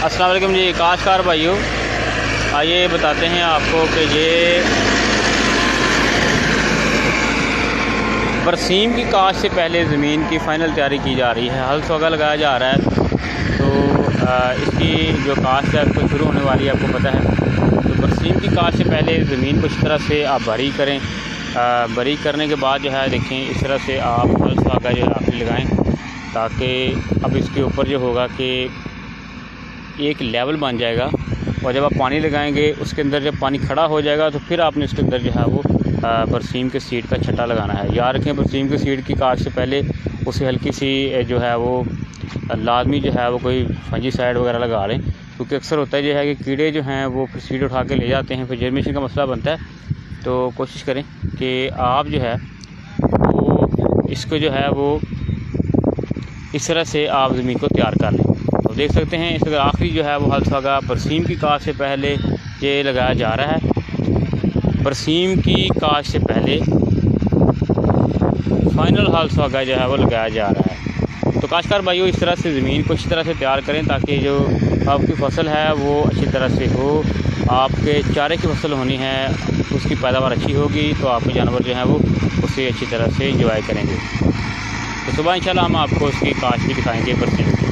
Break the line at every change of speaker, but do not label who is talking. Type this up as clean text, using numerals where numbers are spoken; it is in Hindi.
अस्सलाम वालेकुम जी काश्तकार भाइयों, आइए बताते हैं आपको कि ये बरसीम की काश्त से पहले ज़मीन की फ़ाइनल तैयारी की जा रही है। हल सोगा लगाया जा रहा है, तो इसकी जो काश्त है उसको शुरू होने वाली है, आपको पता है। तो बरसीम की काश्त से पहले ज़मीन को इस तरह से आप भरी करें। भरी करने के बाद जो है देखें, इस तरह से आप हल सोगा जो है आपने लगाएँ, ताकि अब इसके ऊपर जो होगा कि एक लेवल बन जाएगा। और जब आप पानी लगाएंगे, उसके अंदर जब पानी खड़ा हो जाएगा तो फिर आपने उसके अंदर जो है वो बरसीम के सीड का छट्टा लगाना है। याद रखें, बरसीम के सीड की काश्त से पहले उसे हल्की सी जो है वो लाजमी जो है वो कोई फंजीसाइड वगैरह लगा लें, क्योंकि अक्सर होता है जो है कि कीड़े जो हैं वो फिर सीड उठा के ले जाते हैं, फिर जर्मिनेशन का मसला बनता है। तो कोशिश करें कि आप जो है वो इसको जो है वो इस तरह से आप ज़मीन को तैयार कर लें। तो देख सकते हैं, इस आखिरी जो है वो हल सोगा बरसीम की काश्त से पहले ये लगाया जा रहा है। बरसीम की काश्त से पहले फ़ाइनल हल सोगा जो है वो लगाया जा रहा है। तो काश्तकार भाइयों, इस तरह से ज़मीन को इस तरह से तैयार करें ताकि जो आपकी फ़सल है वो अच्छी तरह से हो। आपके चारे की फसल होनी है, उसकी पैदावार अच्छी होगी तो आपके जानवर जो हैं वो उसे अच्छी तरह से इंजॉय करेंगे। तो सुबह इंशाल्लाह हम आपको उसकी काश्त भी दिखाएंगे बरसीम की।